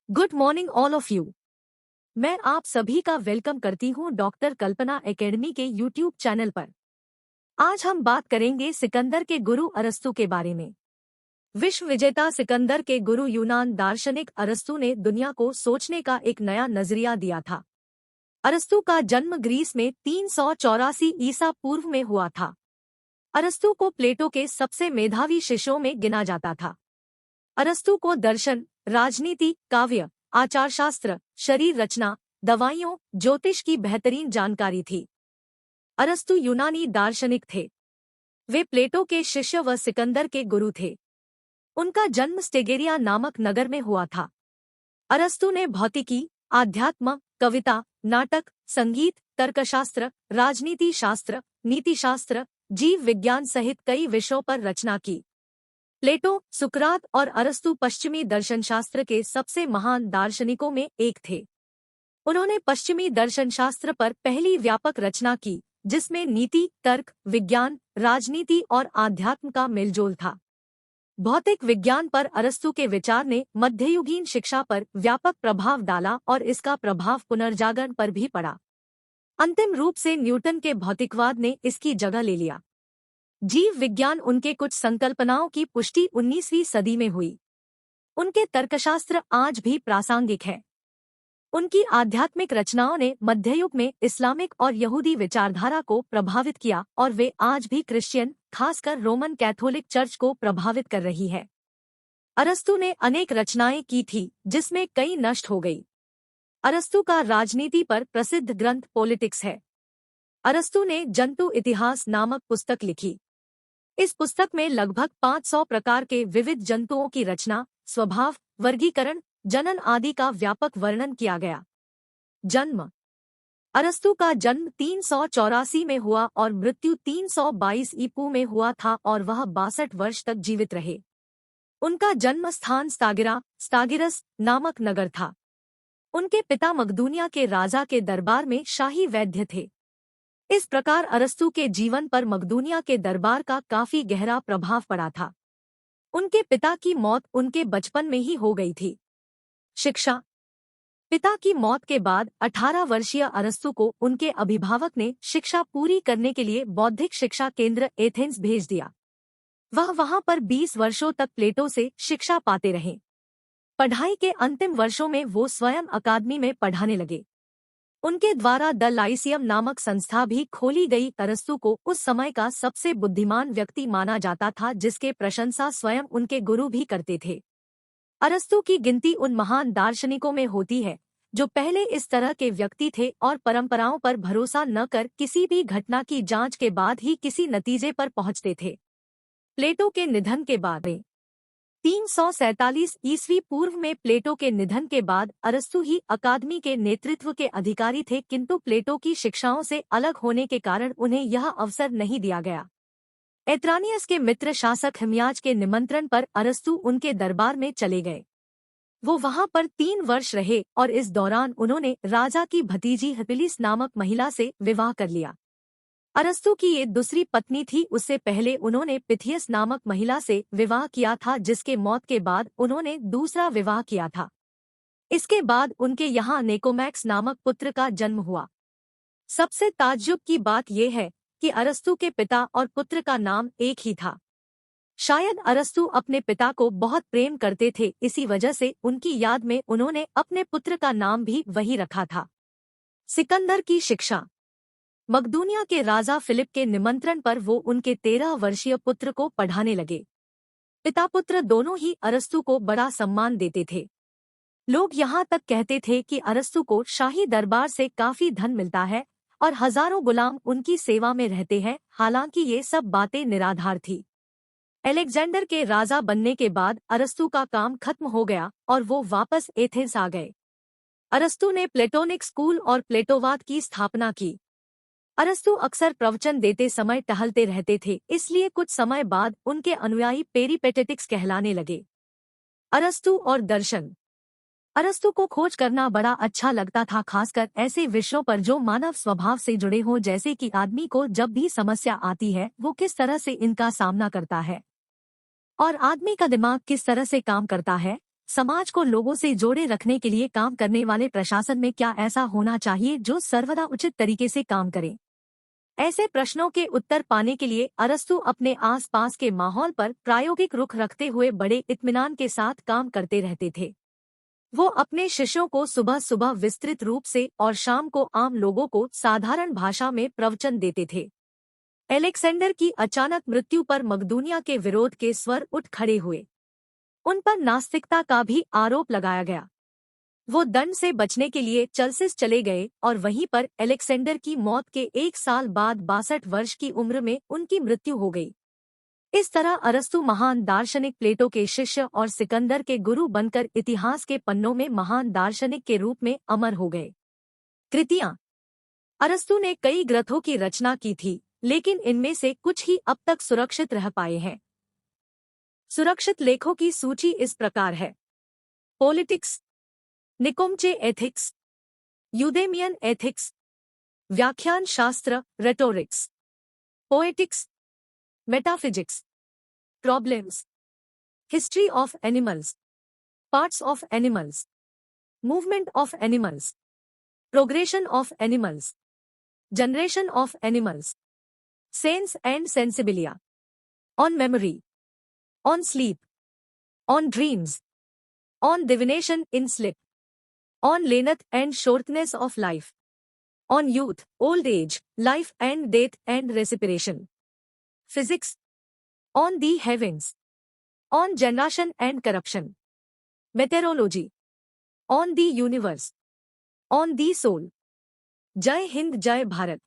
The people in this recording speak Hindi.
Good morning all of you. मैं आप सभी का वेलकम करती हूँ डॉक्टर कल्पना एकेडमी के यूट्यूब चैनल पर। आज हम बात करेंगे सिकंदर के गुरु अरस्तु के बारे में। विश्व विजेता सिकंदर के गुरु यूनान दार्शनिक अरस्तु ने दुनिया को सोचने का एक नया नजरिया दिया था। अरस्तु का जन्म ग्रीस में 384 ईसा पूर्व में हुआ था। अरस्तु को प्लेटो के सबसे मेधावी शिष्यों में गिना जाता था। अरस्तु को दर्शन, राजनीति, काव्य, आचारशास्त्र, शरीर रचना, दवाइयों, ज्योतिष की बेहतरीन जानकारी थी। अरस्तु यूनानी दार्शनिक थे। वे प्लेटो के शिष्य व सिकंदर के गुरु थे। उनका जन्म स्टेगेरिया नामक नगर में हुआ था। अरस्तु ने भौतिकी, आध्यात्म, कविता, नाटक, संगीत, तर्कशास्त्र, राजनीति शास्त्र, नीतिशास्त्र, जीव विज्ञान सहित कई विषयों पर रचना की। प्लेटो, सुकरात और अरस्तु पश्चिमी दर्शनशास्त्र के सबसे महान दार्शनिकों में एक थे। उन्होंने पश्चिमी दर्शनशास्त्र पर पहली व्यापक रचना की, जिसमें नीति, तर्क, विज्ञान, राजनीति और आध्यात्म का मेलजोल था। भौतिक विज्ञान पर अरस्तु के विचार ने मध्ययुगीन शिक्षा पर व्यापक प्रभाव डाला और इसका प्रभाव पुनर्जागरण पर भी पड़ा। अंतिम रूप से न्यूटन के भौतिकवाद ने इसकी जगह ले लिया। जीव विज्ञान उनके कुछ संकल्पनाओं की पुष्टि 19वीं सदी में हुई। उनके तर्कशास्त्र आज भी प्रासंगिक है। उनकी आध्यात्मिक रचनाओं ने मध्ययुग में इस्लामिक और यहूदी विचारधारा को प्रभावित किया और वे आज भी क्रिश्चियन, खासकर रोमन कैथोलिक चर्च को प्रभावित कर रही है। अरस्तु ने अनेक रचनाएं की थी, जिसमें कई नष्ट हो गई। अरस्तु का राजनीति पर प्रसिद्ध ग्रंथ पॉलिटिक्स है। अरस्तु ने जंतु इतिहास नामक पुस्तक लिखी। इस पुस्तक में लगभग 500 प्रकार के विविध जंतुओं की रचना, स्वभाव, वर्गीकरण, जनन आदि का व्यापक वर्णन किया गया। जन्म। अरस्तु का जन्म 384 में हुआ और मृत्यु 322 ईपू में हुआ था और वह 62 वर्ष तक जीवित रहे। उनका जन्म स्थान स्तागिरस नामक नगर था। उनके पिता मकदूनिया के राजा के दरबार में शाही वैद्य थे। इस प्रकार अरस्तु के जीवन पर मकदूनिया के दरबार का काफी गहरा प्रभाव पड़ा था। उनके पिता की मौत उनके बचपन में ही हो गई थी। शिक्षा। पिता की मौत के बाद 18 वर्षीय अरस्तु को उनके अभिभावक ने शिक्षा पूरी करने के लिए बौद्धिक शिक्षा केंद्र एथेंस भेज दिया। वह वहां पर 20 वर्षों तक प्लेटो से शिक्षा पाते रहे। पढ़ाई के अंतिम वर्षों में वो स्वयं अकादमी में पढ़ाने लगे। उनके द्वारा द लाइसियम नामक संस्था भी खोली गई। अरस्तु को उस समय का सबसे बुद्धिमान व्यक्ति माना जाता था, जिसके प्रशंसा स्वयं उनके गुरु भी करते थे। अरस्तु की गिनती उन महान दार्शनिकों में होती है जो पहले इस तरह के व्यक्ति थे और परंपराओं पर भरोसा न कर किसी भी घटना की जांच के बाद ही किसी नतीजे पर पहुंचते थे। प्लेटो के निधन के बाद 347 ईस्वी पूर्व में प्लेटो के निधन के बाद अरस्तु ही अकादमी के नेतृत्व के अधिकारी थे, किंतु प्लेटो की शिक्षाओं से अलग होने के कारण उन्हें यह अवसर नहीं दिया गया। एत्रानियस के मित्र शासक हिमयाज के निमंत्रण पर अरस्तु उनके दरबार में चले गए। वो वहां पर 3 वर्ष रहे और इस दौरान उन्होंने राजा की भतीजी हिपिलिस नामक महिला से विवाह कर लिया। अरस्तु की ये दूसरी पत्नी थी। उससे पहले उन्होंने पिथियस नामक महिला से विवाह किया था, जिसके मौत के बाद उन्होंने दूसरा विवाह किया था। इसके बाद उनके यहाँ निकोमैक्स नामक पुत्र का जन्म हुआ। सबसे ताज्जुब की बात यह है कि अरस्तु के पिता और पुत्र का नाम एक ही था। शायद अरस्तु अपने पिता को बहुत प्रेम करते थे, इसी वजह से उनकी याद में उन्होंने अपने पुत्र का नाम भी वही रखा था। सिकंदर की शिक्षा। मकदूनिया के राजा फिलिप के निमंत्रण पर वो उनके 13 वर्षीय पुत्र को पढ़ाने लगे। पिता पुत्र दोनों ही अरस्तु को बड़ा सम्मान देते थे। लोग यहाँ तक कहते थे कि अरस्तु को शाही दरबार से काफी धन मिलता है और हजारों गुलाम उनकी सेवा में रहते हैं। हालांकि ये सब बातें निराधार थी। अलेक्जेंडर के राजा बनने के बाद अरस्तु का काम खत्म हो गया और वो वापस एथेंस आ गए। अरस्तु ने प्लेटोनिक स्कूल और प्लेटोवाद की स्थापना की। अरस्तु अक्सर प्रवचन देते समय टहलते रहते थे, इसलिए कुछ समय बाद उनके अनुयायी पेरिपेटेटिक्स कहलाने लगे। अरस्तु और दर्शन। अरस्तु को खोज करना बड़ा अच्छा लगता था, खासकर ऐसे विषयों पर जो मानव स्वभाव से जुड़े हों, जैसे कि आदमी को जब भी समस्या आती है वो किस तरह से इनका सामना करता है और आदमी का दिमाग किस तरह से काम करता है। समाज को लोगों से जोड़े रखने के लिए काम करने वाले प्रशासन में क्या ऐसा होना चाहिए जो सर्वदा उचित तरीके से काम करे? ऐसे प्रश्नों के उत्तर पाने के लिए अरस्तु अपने आसपास के माहौल पर प्रायोगिक रुख रखते हुए बड़े इत्मीनान के साथ काम करते रहते थे। वो अपने शिष्यों को सुबह सुबह विस्तृत रूप से और शाम को आम लोगों को साधारण भाषा में प्रवचन देते थे। अलेक्जेंडर की अचानक मृत्यु पर मकदूनिया के विरोध के स्वर उठ खड़े हुए। उन पर नास्तिकता का भी आरोप लगाया गया। वो दंड से बचने के लिए चलसिस चले गए और वहीं पर अलेक्जेंडर की मौत के 1 साल बाद 62 वर्ष की उम्र में उनकी मृत्यु हो गई। इस तरह अरस्तु महान दार्शनिक प्लेटो के शिष्य और सिकंदर के गुरु बनकर इतिहास के पन्नों में महान दार्शनिक के रूप में अमर हो गए। कृतियां। अरस्तु ने कई ग्रंथों की रचना की थी, लेकिन इनमें से कुछ ही अब तक सुरक्षित रह पाए हैं। सुरक्षित लेखों की सूची इस प्रकार है: politics, Nicomachean ethics, Eudemian ethics, व्याख्यान शास्त्र rhetorics, poetics, metaphysics, problems, history of animals, parts of animals, movement of animals, progression of animals, generation of animals, sense and sensibilia, on memory, on sleep, on dreams, on divination in sleep, on length and shortness of life, on youth, old age, life and death and respiration, physics, on the heavens, on generation and corruption, meteorology, on the universe, on the soul. जय हिंद, जय भारत।